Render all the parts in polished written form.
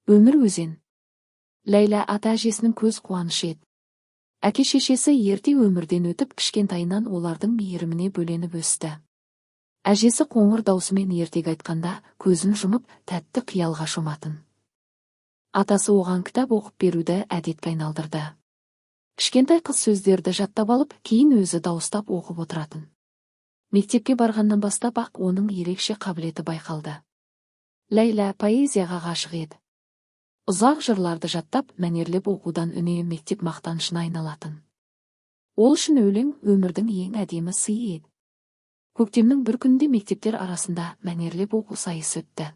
Өмір өзен. Ләйлә ата-әжесінің көз қуанышы еді. Әке-шешесі ерте өмірден өтіп, кішкентайынан олардың мейіріміне бөленіп өсті. Әжесі қоңыр даусымен ертегі айтқанда көзін жұмып, тәтті қиялға шоматын. Атасы оған кітап оқып беруді әдетке айналдырды. Кішкентай қыз сөздерді жаттап алып, кейін өзі дауыстап оқып отыратын. Мектепке барғаннан бастап ақ оның ерекше қабілеті байқалды. Ләйлә поэзияға ғашық еді. Ұзақ жырларды жаттап, мәнерлеп оқудан үнемі мектеп мақтанышына айналатын. Ол үшін өлең өмірдің ең әдемі сыйы еді. Көктемнің бір күнінде мектептер арасында мәнерлеп оқу сайысы өтті.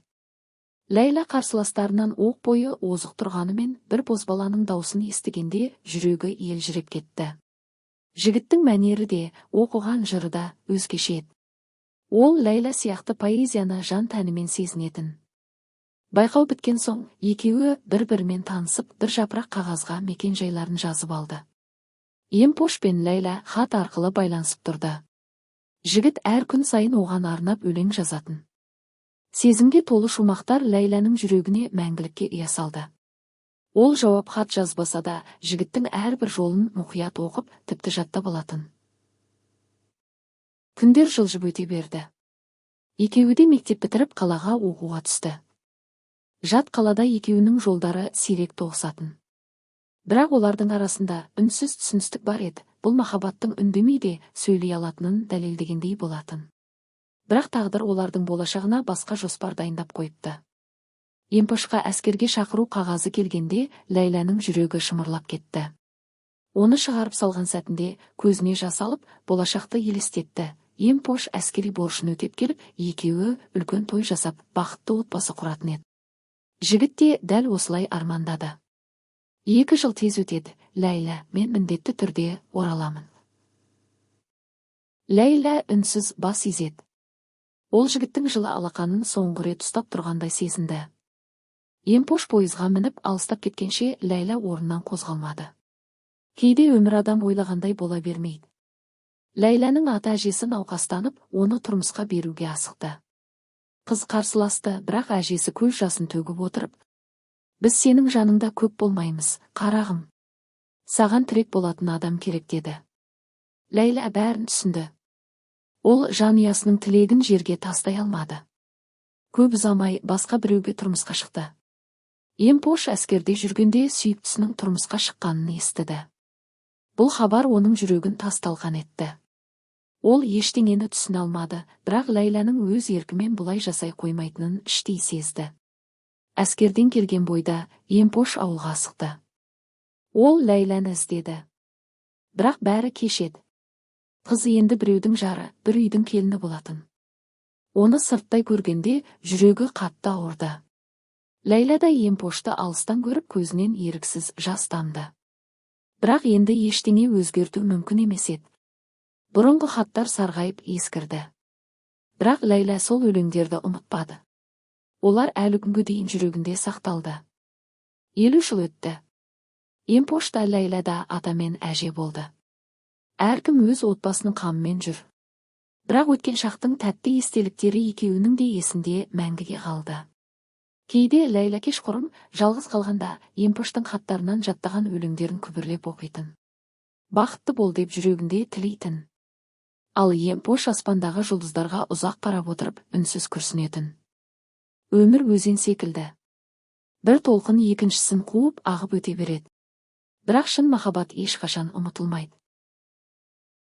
Ләйлә қарсыластарынан оқ бойы озық тұрғанымен, бір бозбаланың даусын естігенде жүрегі елжіреп кетті. Жігіттің мәнері де, оқыған жыры да өзгеше еді. Ол Ләйлә сияқты поэзияны жан тәнімен сезінетін. Байқау біткен соң, екеуі бір-бірімен танысып, бір жапырақ қағазға мекен-жайларын жазып алды. Емпош пен Ләйлә хат арқылы байланысып тұрды. Жігіт әр күн сайын оған арнап өлең жазатын. Сезімге толы шумақтар Ләйләнің жүрегіне мәңгілікке ия салды. Ол жауап хат жазбаса да, жігіттің әрбір жолын мұқият оқып, тіпті жаттап алатын. Күндер жылжып өте берді. Екеуі де мектеп бітіріп қалаға оқуға түсті. Жат қалада екеуінің жолдары сирек тоғысатын. Бірақ олардың арасында үнсіз түсіністік бар еді. Бұл махаббаттың үндемей де сөйлей алатынын дәлелдегендей болатын. Бірақ тағдыр олардың болашағына басқа жоспар дайындап қойыпты. Емпошқа әскерге шақыру қағазы келгенде Ләйләнің жүрегі шымырлап кетті. Оны шығарып салған сәтінде көзіне жас алып, болашақты елестетті. Емпош әскери борышын өтеп келіп, екеуі үлкен той жасап, бақытты отбасы құратын еді. Жігіт те дәл осылай армандады. 2 жыл тез өтеді. Ләйлә, мен міндетті түрде ораламын. Ләйлә үнсіз бас изеді. Ол жігіттің жылы алақанын соңғы рет ұстап тұрғандай сезінді. Емпош пойызға мініп алыстап кеткенше Ләйлә орнынан қозғалмады. Кейде өмір адам ойлағандай бола бермейді. Ләйләнің ата-әжесі науқастанып, оны тұрмысқа беруге асықты. Қыз қарсыласты, бірақ әжесі көз жасын төгіп отырып, біз сенің жаныңда көп болмаймыз, қарағым. Саған тірек болатын адам керек деді. Ләйлә бәрін түсінді. Ол жанұясының тілегін жерге тастай алмады. Көп ұзамай басқа біреуге тұрмысқа шықты. Емпош әскерде жүргенде сүйіктісінің тұрмысқа шыққанын естіді. Бұл хабар оның жүрегін тас-талқан етті. Ол ештеңені түсіне алмады, бірақ Ләйләнің өз еркімен бұлай жасай қоймайтынын іштей сезді. Әскерден келген бойда Емпош ауылға асықты. Ол Ләйләні іздеді. Бірақ бәрі кеш еді. Қыз енді біреудің жары, бір үйдің келіні болатын. Оны сырттай көргенде жүрегі қатты ауырды. Ләйлә да Емпошты алыстан көріп көзінен еріксіз жас тамды. Бірақ енді ештеңе өзгерту мүмкін емес еді. Бұрынғы хаттар сарғайып ескірді. Бірақ Ләйлә сол өлеңдерді ұмытпады. Олар әлі күнге дейін жүрегінде сақталды. 50 жыл өтті. Емпош та Ләйлә да ата мен әже болды. Әркім өз отбасының қамымен жүр. Бірақ өткен шақтың тәтті естеліктері екеуінің де есінде мәңгіге қалды. Кейде Ләйлә кешқұрым жалғыз қалғанда Емпоштың хаттарынан жаттаған өлеңдерін күбірлеп оқитын. Бақытты бол деп жүрегінде тілейтін. Ал Емпош аспандағы жұлдыздарға ұзақ қарап отырып, үнсіз күрсінетін. Өмір өзен секілді. Бір толқын екіншісін қуып ағып өте береді. Бірақ шын махаббат ешқашан ұмытылмайды.